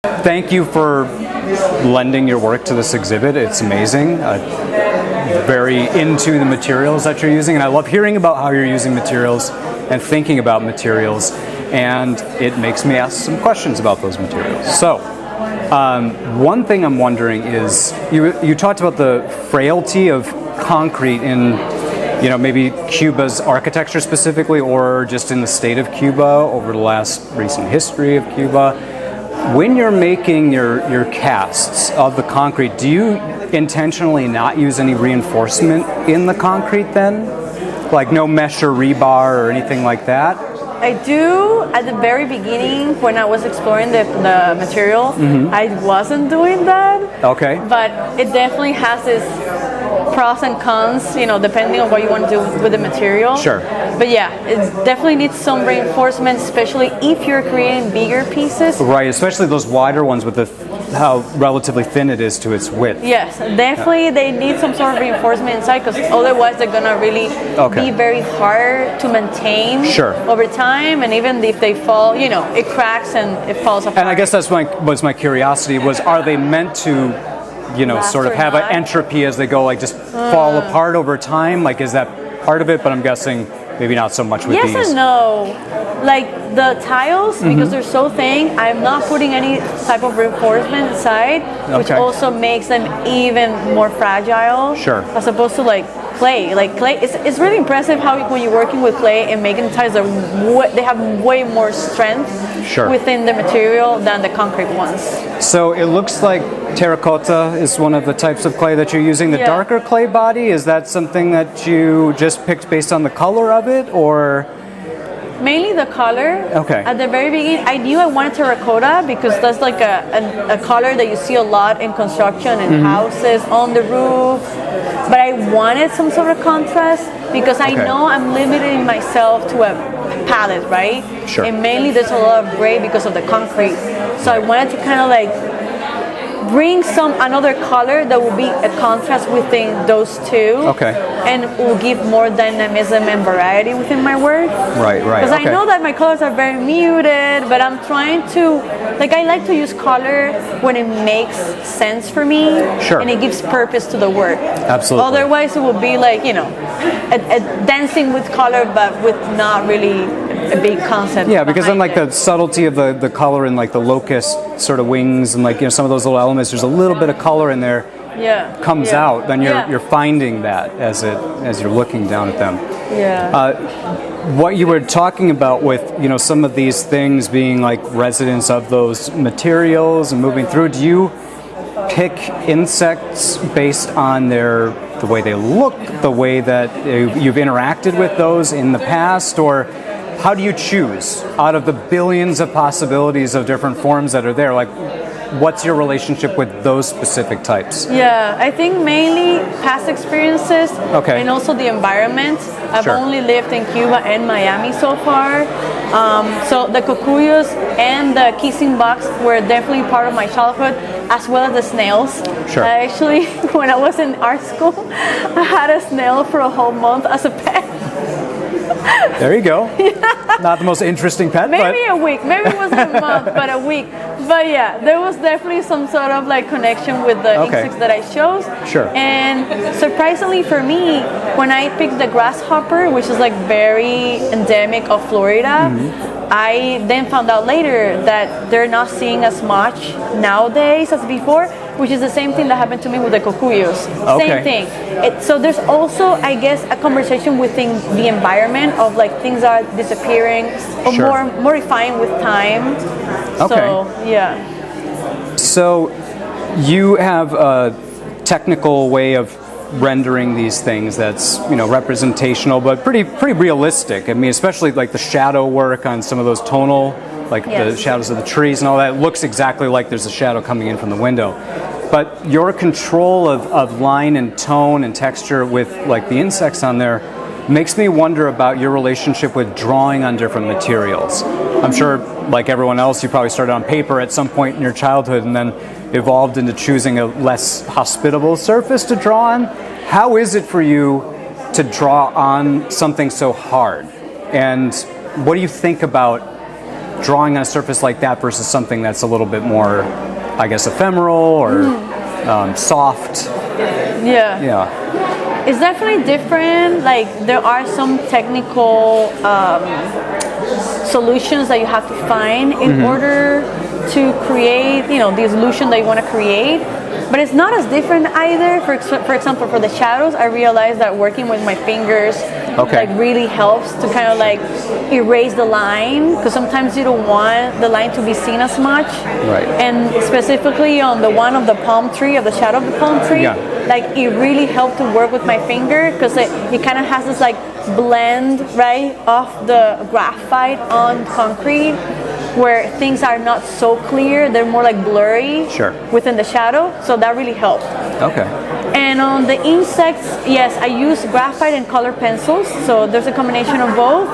Thank you for lending your work to this exhibit. It's amazing. Very into the materials that you're using, and I love hearing about how you're using materials and thinking about materials, and it makes me ask some questions about those materials. So, one thing I'm wondering is, you talked about the frailty of concrete in, maybe Cuba's architecture specifically, or just in the state of Cuba over the last recent history of Cuba. When you're making your casts of the concrete, do you intentionally not use any reinforcement in the concrete then? Like no mesh or rebar or anything like that? I do at the very beginning when I was exploring the material. I wasn't doing that. Okay. But it definitely has its pros and cons, depending on what you want to do with the material. Sure. But yeah, it definitely needs some reinforcement, especially if you're creating bigger pieces. Right, especially those wider ones with how relatively thin it is to its width. Yes, definitely they need some sort of reinforcement inside, because otherwise they're gonna really be very hard to maintain over time, and even if they fall, it cracks and it falls apart. And I guess that's was my curiosity was, are they meant to sort of have an entropy as they go, like just fall apart over time? Like, is that part of it? But I'm guessing maybe not so much with these. Yes and no. Like the tiles, because they're so thin, I'm not putting any type of reinforcement inside, which also makes them even more fragile. Sure. As opposed to like clay. Like clay, it's really impressive how when you're working with clay and making tiles, they have way more strength within the material than the concrete ones. So it looks like terracotta is one of the types of clay that you're using. The darker clay body, is that something that you just picked based on the color of it, or? Mainly the color. Okay. At the very beginning, I knew I wanted terracotta because that's like a color that you see a lot in construction and houses, on the roof. But I wanted some sort of contrast because I know I'm limiting myself to a palette, right? Sure. And mainly there's a lot of gray because of the concrete. So I wanted to kind of like bring another color that will be a contrast within those two. Okay. And will give more dynamism and variety within my work. Right. Because I know that my colors are very muted, but I'm trying to, I like to use color when it makes sense for me. Sure. And it gives purpose to the work. Absolutely. Otherwise it would be like, a dancing with color, but with not really a big concept. Yeah, because then the subtlety of the color and the locust sort of wings and some of those little elements, there's a little bit of color in there comes out, then you're finding that as you're looking down at them. What you were talking about with some of these things being like residents of those materials and moving through, do you pick insects based on the way they look, the way that you've interacted with those in the past, or how do you choose out of the billions of possibilities of different forms that are there? What's your relationship with those specific types? Yeah, I think mainly past experiences and also the environment. I've only lived in Cuba and Miami so far. So the cocuyos and the kissing bugs were definitely part of my childhood, as well as the snails. Sure. Actually, when I was in art school, I had a snail for a whole month as a pet. There you go. Not the most interesting pet, maybe a week. Maybe it wasn't a month, but a week. But yeah, there was definitely some sort of connection with the insects that I chose. Sure. And surprisingly for me, when I picked the grasshopper, which is very endemic of Florida, I then found out later that they're not seeing as much nowadays as before, which is the same thing that happened to me with the cocuyos. Same thing. So there's also, I guess, a conversation within the environment of things are disappearing or more refined with time. So, yeah. So you have a technical way of rendering these things that's representational but pretty realistic. I mean, especially the shadow work on some of those tonal, the shadows of the trees and all that, looks exactly like there's a shadow coming in from the window. But your control of line and tone and texture with the insects on there makes me wonder about your relationship with drawing on different materials. I'm sure, like everyone else, you probably started on paper at some point in your childhood and then evolved into choosing a less hospitable surface to draw on. How is it for you to draw on something so hard? And what do you think about drawing on a surface like that versus something that's a little bit more, I guess, ephemeral or soft? Yeah. It's definitely different. Like there are some technical solutions that you have to find in order to create, the illusion that you want to create. But it's not as different either. For example, for the shadows, I realized that working with my fingers really helps to kind of like erase the line, because sometimes you don't want the line to be seen as much. Right. And specifically on the one of the palm tree, of the shadow of the palm tree, like it really helped to work with my finger, because it kind of has this like blend, right, of the graphite on concrete, where things are not so clear, they're more like blurry within the shadow, so that really helped. Okay. And on the insects, yes, I use graphite and color pencils, so there's a combination of both.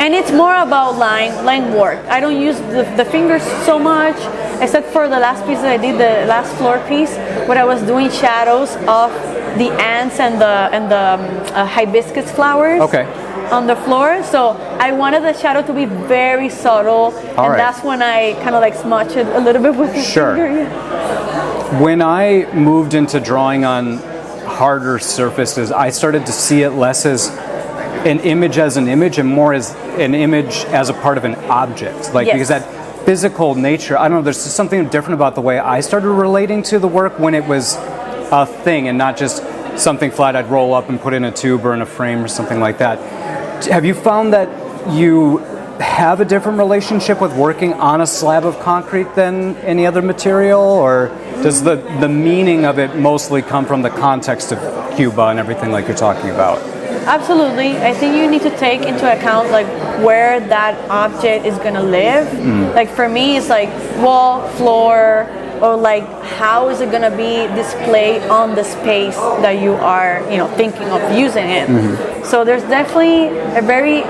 And it's more about line work. I don't use the fingers so much, except for the last piece that I did, the last floor piece, where I was doing shadows of the ants and the hibiscus flowers. On the floor, so I wanted the shadow to be very subtle, that's when I kind of like smudge it a little bit with the finger. When I moved into drawing on harder surfaces, I started to see it less as an image and more as an image as a part of an object, because that physical nature, I don't know, there's something different about the way I started relating to the work when it was a thing and not just something flat I'd roll up and put in a tube or in a frame or something like that. Have you found that you have a different relationship with working on a slab of concrete than any other material, or does the meaning of it mostly come from the context of Cuba and everything like you're talking about? Absolutely. I think you need to take into account like where that object is going to live. Like for me, it's like wall, floor, or like how is it going to be displayed on the space that you are thinking of using it. So there's definitely a very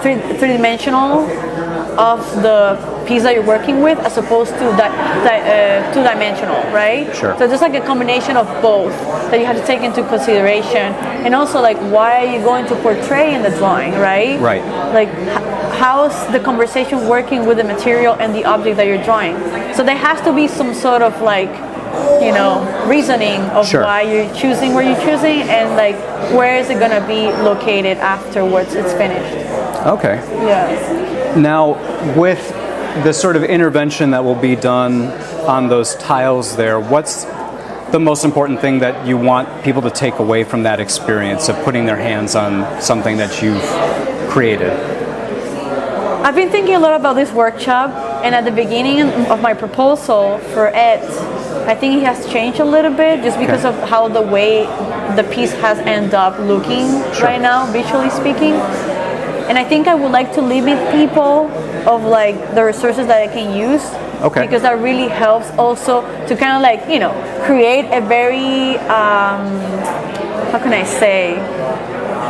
three-dimensional of the piece that you're working with, as opposed to that two-dimensional, right? So just like a combination of both that you have to take into consideration, and also like why are you going to portray in the drawing, right? Like how's the conversation working with the material and the object that you're drawing? So there has to be some sort of like reasoning of why you're choosing where you're choosing, and like where is it going to be located afterwards it's finished. Now, with the sort of intervention that will be done on those tiles there, what's the most important thing that you want people to take away from that experience of putting their hands on something that you've created? I've been thinking a lot about this workshop, and at the beginning of my proposal for it, I think it has changed a little bit just because of how the way the piece has ended up looking right now, visually speaking. And I think I would like to limit people of like the resources that I can use, because that really helps also to kind of like create a very how can I say,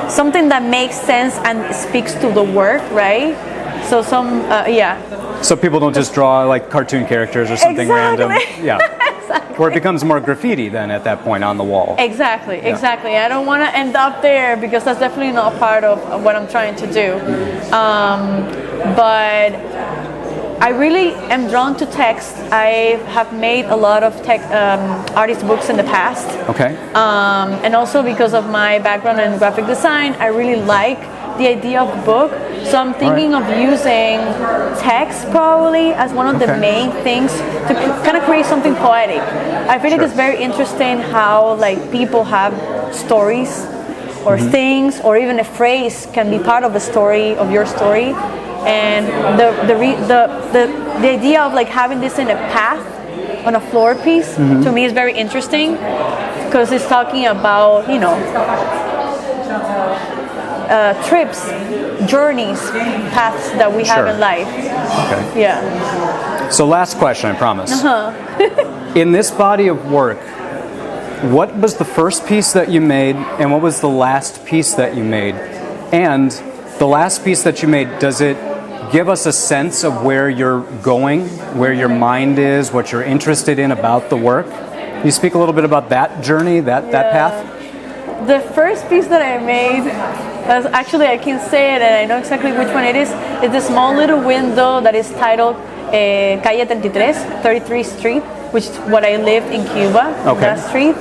something that makes sense and speaks to the work, right? So so people don't just draw like cartoon characters or something random. Where it becomes more graffiti then at that point on the wall. Exactly. I don't want to end up there, because that's definitely not part of what I'm trying to do. But I really am drawn to text. I have made a lot of artist books in the past. And also because of my background in graphic design, I really like the idea of the book. So I'm thinking of using text probably as one of the main things to kind of create something poetic. I feel like it's very interesting how like people have stories or things, or even a phrase can be part of the story of your story. And the idea of like having this in a path on a floor piece to me is very interesting, because it's talking about trips, journeys, paths that we have in life. So last question, I promise. In this body of work, what was the first piece that you made, and what was the last piece that you made? And the last piece that you made, does it give us a sense of where you're going, where your mind is, what you're interested in about the work? Can you speak a little bit about that journey, that path? The first piece that I made, Actually, I can say it, and I know exactly which one it is. It's a small little window that is titled Calle 33 Street, which is what I lived in Cuba, that street.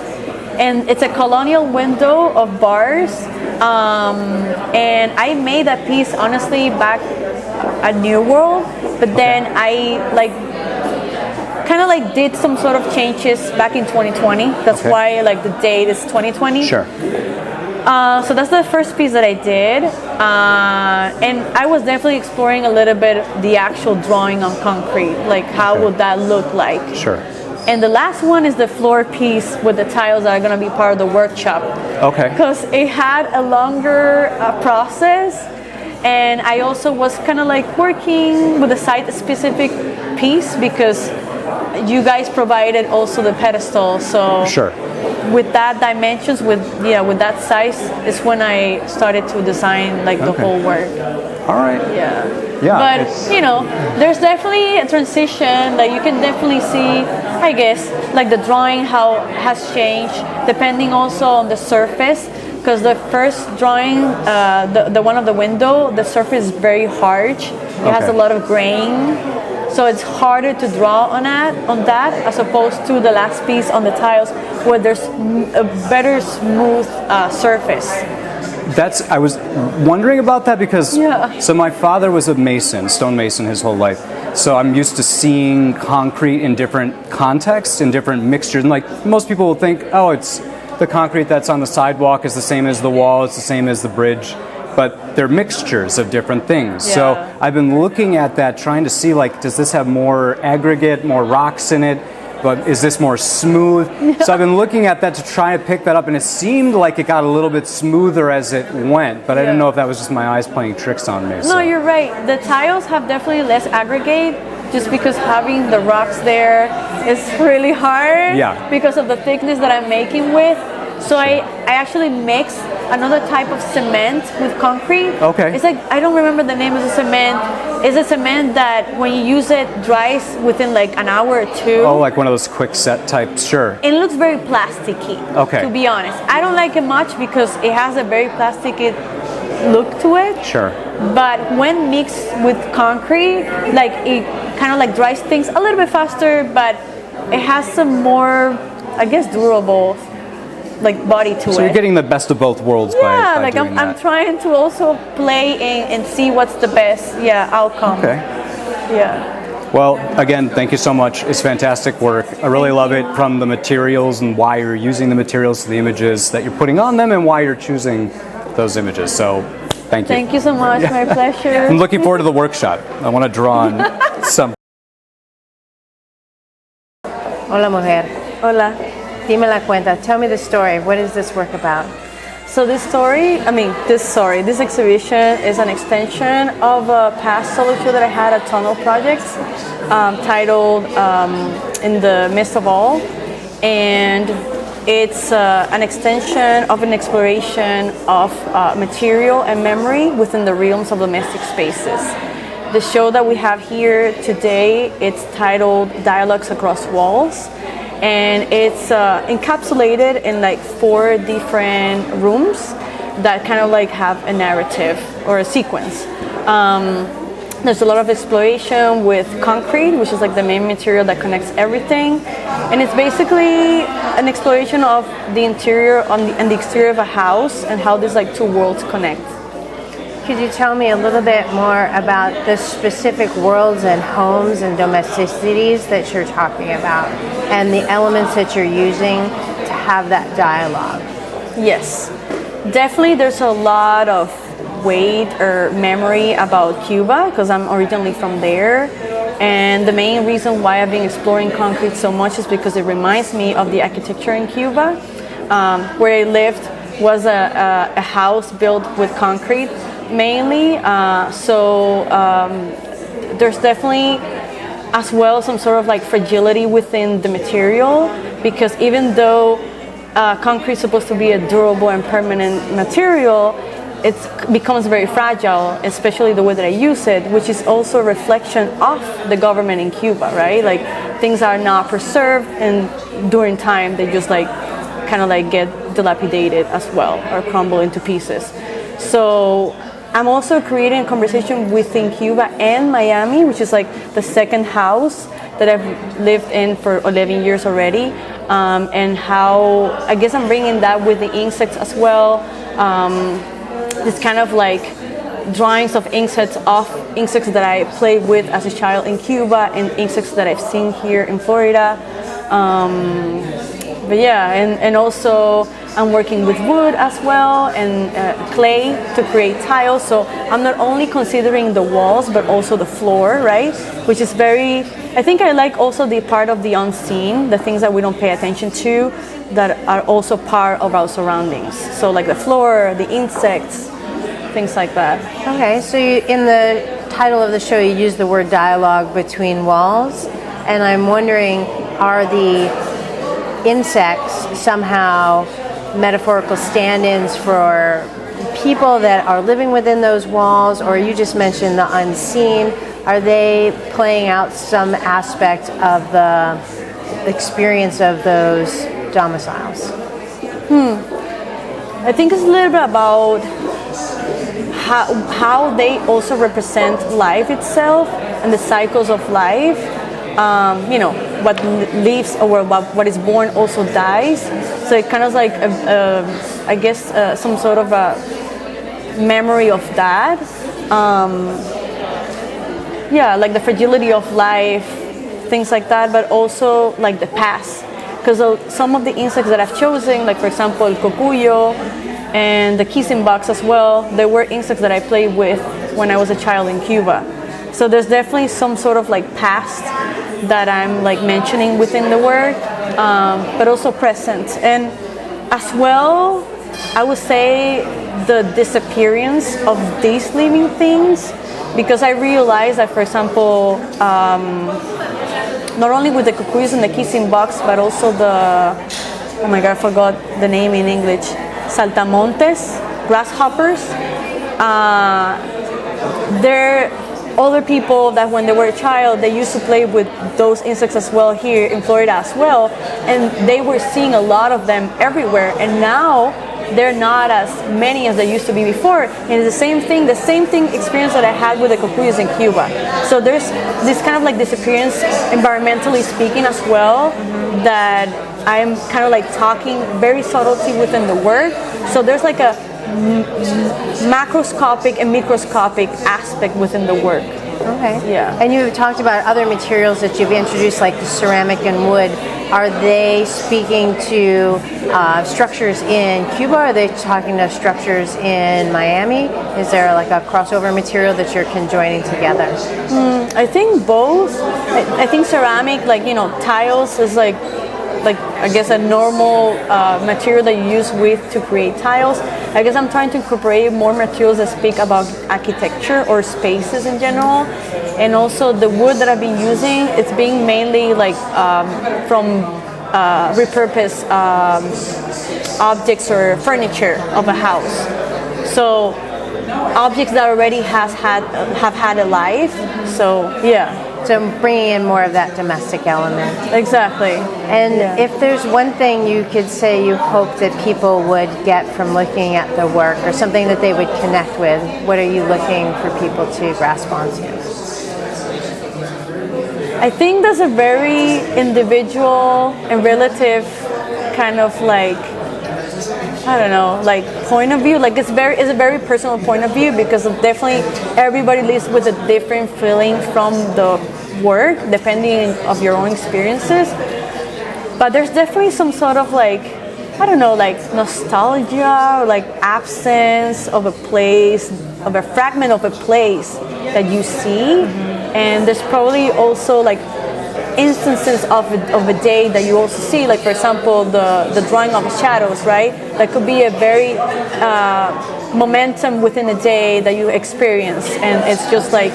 And it's a colonial window of bars. And I made that piece, honestly, back at New World, but then I kind of did some sort of changes back in 2020. That's why the date is 2020. Sure. So that's the first piece that I did, and I was definitely exploring a little bit the actual drawing on concrete, how would that look like. Sure. And the last one is the floor piece with the tiles that are going to be part of the workshop. Okay. Because it had a longer process, and I also was kind of working with a site-specific piece because you guys provided also the pedestal. So sure. With that dimensions, with that size, is when I started to design the whole work. All right. Yeah. Yeah. But there's definitely a transition that you can definitely see. I guess the drawing how has changed depending also on the surface. Because the first drawing, the one of the window, the surface is very harsh. It has a lot of grain. So it's harder to draw on that as opposed to the last piece on the tiles where there's a better smooth surface. I was wondering about that because so my father was a mason, stonemason his whole life. So I'm used to seeing concrete in different contexts, in different mixtures. And most people will think, oh, it's the concrete that's on the sidewalk is the same as the wall, it's the same as the bridge. But they're mixtures of different things. Yeah. So I've been looking at that, trying to see does this have more aggregate, more rocks in it? But is this more smooth? Yeah. So I've been looking at that to try to pick that up, and it seemed like it got a little bit smoother as it went, but I didn't know if that was just my eyes playing tricks on me. No, you're right. The tiles have definitely less aggregate just because having the rocks there is really hard because of the thickness that I'm making with. So I actually mix another type of cement with concrete. Okay. It's I don't remember the name of the cement. It's a cement that when you use it dries within an hour or two. Oh, like one of those quick set types, sure. It looks very plasticky, to be honest. I don't like it much because it has a very plasticky look to it. Sure. But when mixed with concrete, it kind of dries things a little bit faster, but it has some more, I guess, durable body to it. So you're getting the best of both worlds by doing that. I'm trying to also play and see what's the best outcome. Okay. Yeah. Well, again, thank you so much. It's fantastic work. I really love it, from the materials and why you're using the materials to the images that you're putting on them and why you're choosing those images. So thank you. Thank you so much. My pleasure. I'm looking forward to the workshop. I want to draw on some. Hola, mujer. Hola. Dime la cuenta. Tell me the story. What is this work about? So this exhibition is an extension of a past solo show that I had at Tunnel Projects, titled In the Midst of All. And it's an extension of an exploration of material and memory within the realms of domestic spaces. The show that we have here today, it's titled Dialogues Across Walls. And it's encapsulated in 4 different rooms that kind of have a narrative or a sequence. There's a lot of exploration with concrete, which is the main material that connects everything. And it's basically an exploration of the interior and the exterior of a house and how these 2 worlds connect. Could you tell me a little bit more about the specific worlds and homes and domesticities that you're talking about and the elements that you're using to have that dialogue? Yes, definitely there's a lot of weight or memory about Cuba because I'm originally from there. And the main reason why I've been exploring concrete so much is because it reminds me of the architecture in Cuba. Where I lived was a house built with concrete mainly, there's definitely as well some sort of fragility within the material, because even though concrete is supposed to be a durable and permanent material, it becomes very fragile, especially the way that I use it, which is also a reflection of the government in Cuba, right? Things are not preserved, and during time they just kind of get dilapidated as well or crumble into pieces. So I'm also creating a conversation within Cuba and Miami, which is like the second house that I've lived in for 11 years already. And how, I guess I'm bringing that with the insects as well. This kind of like drawings of insects that I played with as a child in Cuba and insects that I've seen here in Florida. But yeah, and also I'm working with wood as well and clay to create tiles. So I'm not only considering the walls, but also the floor, right? Which is very, I think I like also the part of the unseen, the things that we don't pay attention to that are also part of our surroundings. So like the floor, the insects, things like that. Okay, so in the title of the show, you use the word dialogue between walls, and I'm wondering, are the insects somehow metaphorical stand-ins for people that are living within those walls, or you just mentioned the unseen? Are they playing out some aspect of the experience of those domiciles? I think it's a little bit about how they also represent life itself and the cycles of life. You know, what lives or what is born also dies. So it kind of like, I guess, some sort of a memory of that. Yeah, like the fragility of life, things like that, but also like the past. Because some of the insects that I've chosen, like for example, el cocuyo and the kissing box as well, they were insects that I played with when I was a child in Cuba. So there's definitely some sort of like past that I'm like mentioning within the work, but also present. And as well, I would say the disappearance of these living things, because I realized that, for example, not only with the cucuys and the kissing box, but also the, oh my God, I forgot the name in English, saltamontes, grasshoppers. They're older people that when they were a child, they used to play with those insects as well here in Florida as well. And they were seeing a lot of them everywhere. And now they're not as many as they used to be before. And it's the same thing experience that I had with the cocuyos in Cuba. So there's this kind of like disappearance, environmentally speaking as well, that I'm kind of like talking very subtlety within the work. So there's like a macroscopic and microscopic aspect within the work. Okay. Yeah. And you talked about other materials that you've introduced, like the ceramic and wood. Are they speaking to structures in Cuba? Are they talking to structures in Miami? Is there like a crossover material that you're conjoining together? I think both. I think ceramic, like, you know, tiles is like I guess a normal material that you use with to create tiles. I guess I'm trying to incorporate more materials that speak about architecture or spaces in general. And also the wood that I've been using, it's being mainly like from repurposed objects or furniture of a house. So objects that already have had a life. So yeah. So bringing in more of that domestic element. Exactly. And if there's one thing you could say you hope that people would get from looking at the work, or something that they would connect with, what are you looking for people to grasp onto? I think there's a very individual and relative kind of like, I don't know, like point of view. Like it's a very personal point of view, because definitely everybody lives with a different feeling from the work, depending of your own experiences. But there's definitely some sort of like, I don't know, like nostalgia or like absence of a place, of a fragment of a place that you see. And there's probably also like instances of a day that you also see, like for example the drawing of shadows, right? That could be a very momentum within a day that you experience, and it's just like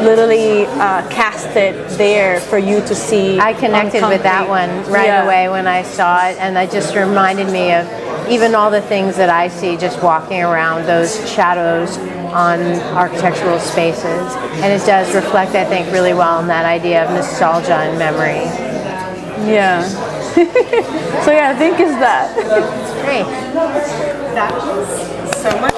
literally casted there for you to see. I connected with that one right away when I saw it, and that just reminded me of even all the things that I see just walking around, those shadows on architectural spaces. And it does reflect, I think, really well on that idea of nostalgia and memory. Yeah. So yeah, I think it's that. Great. That was so much